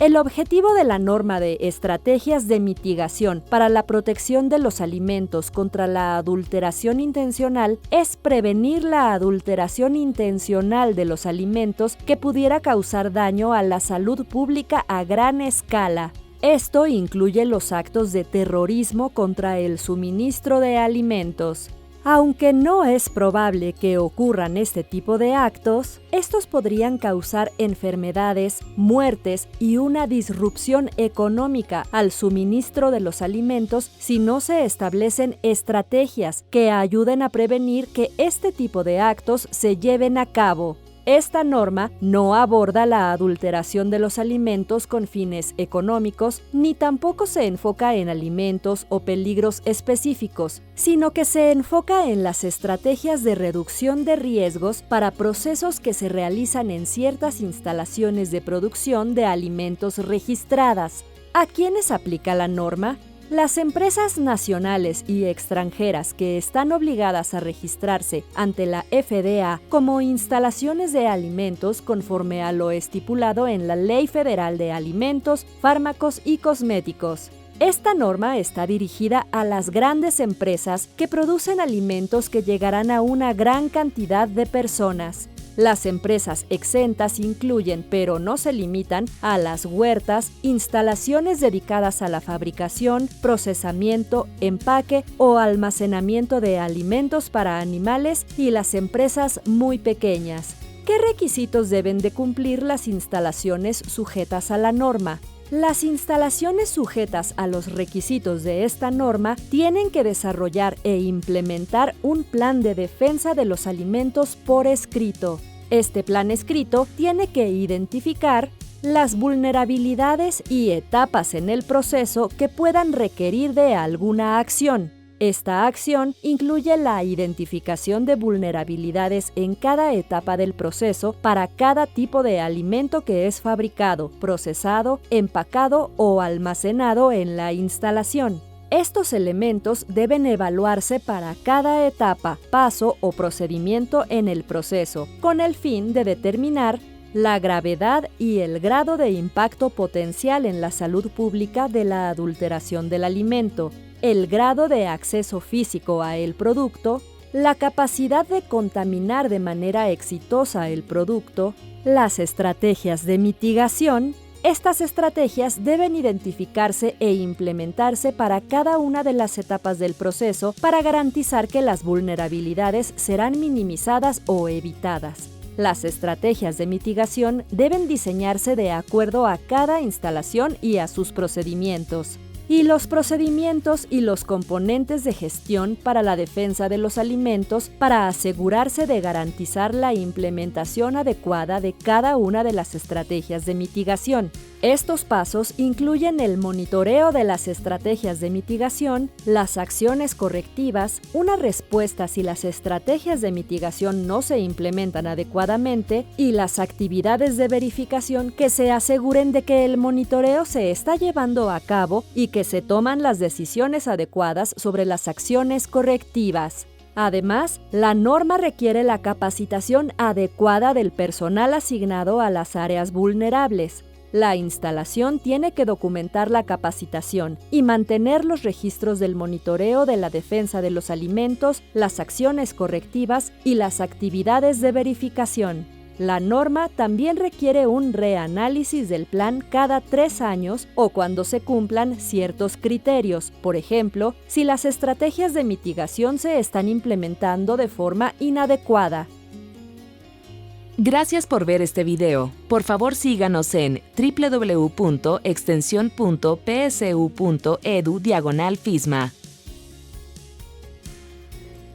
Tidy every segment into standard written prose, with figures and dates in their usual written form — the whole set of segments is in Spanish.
El objetivo de la norma de estrategias de mitigación para la protección de los alimentos contra la adulteración intencional es prevenir la adulteración intencional de los alimentos que pudiera causar daño a la salud pública a gran escala. Esto incluye los actos de terrorismo contra el suministro de alimentos. Aunque no es probable que ocurran este tipo de actos, estos podrían causar enfermedades, muertes y una disrupción económica al suministro de los alimentos si no se establecen estrategias que ayuden a prevenir que este tipo de actos se lleven a cabo. Esta norma no aborda la adulteración de los alimentos con fines económicos, ni tampoco se enfoca en alimentos o peligros específicos, sino que se enfoca en las estrategias de reducción de riesgos para procesos que se realizan en ciertas instalaciones de producción de alimentos registradas. ¿A quiénes aplica la norma? Las empresas nacionales y extranjeras que están obligadas a registrarse ante la FDA como instalaciones de alimentos conforme a lo estipulado en la Ley Federal de Alimentos, Fármacos y Cosméticos. Esta norma está dirigida a las grandes empresas que producen alimentos que llegarán a una gran cantidad de personas. Las empresas exentas incluyen, pero no se limitan, a las huertas, instalaciones dedicadas a la fabricación, procesamiento, empaque o almacenamiento de alimentos para animales y las empresas muy pequeñas. ¿Qué requisitos deben de cumplir las instalaciones sujetas a la norma? Las instalaciones sujetas a los requisitos de esta norma tienen que desarrollar e implementar un plan de defensa de los alimentos por escrito. Este plan escrito tiene que identificar las vulnerabilidades y etapas en el proceso que puedan requerir de alguna acción. Esta acción incluye la identificación de vulnerabilidades en cada etapa del proceso para cada tipo de alimento que es fabricado, procesado, empacado o almacenado en la instalación. Estos elementos deben evaluarse para cada etapa, paso o procedimiento en el proceso, con el fin de determinar la gravedad y el grado de impacto potencial en la salud pública de la adulteración del alimento, el grado de acceso físico a el producto, la capacidad de contaminar de manera exitosa el producto, las estrategias de mitigación. Estas estrategias deben identificarse e implementarse para cada una de las etapas del proceso para garantizar que las vulnerabilidades serán minimizadas o evitadas. Las estrategias de mitigación deben diseñarse de acuerdo a cada instalación y a sus procedimientos. Y los procedimientos y los componentes de gestión para la defensa de los alimentos para asegurarse de garantizar la implementación adecuada de cada una de las estrategias de mitigación. Estos pasos incluyen el monitoreo de las estrategias de mitigación, las acciones correctivas, una respuesta si las estrategias de mitigación no se implementan adecuadamente y las actividades de verificación que se aseguren de que el monitoreo se está llevando a cabo y que se toman las decisiones adecuadas sobre las acciones correctivas. Además, la norma requiere la capacitación adecuada del personal asignado a las áreas vulnerables. La instalación tiene que documentar la capacitación y mantener los registros del monitoreo de la defensa de los alimentos, las acciones correctivas y las actividades de verificación. La norma también requiere un reanálisis del plan cada 3 años o cuando se cumplan ciertos criterios, por ejemplo, si las estrategias de mitigación se están implementando de forma inadecuada. Gracias por ver este video. Por favor, síganos en www.extension.psu.edu/FISMA.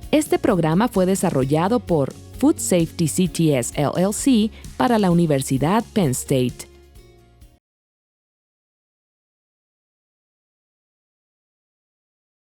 Este programa fue desarrollado por Food Safety CTS LLC para la Universidad Penn State.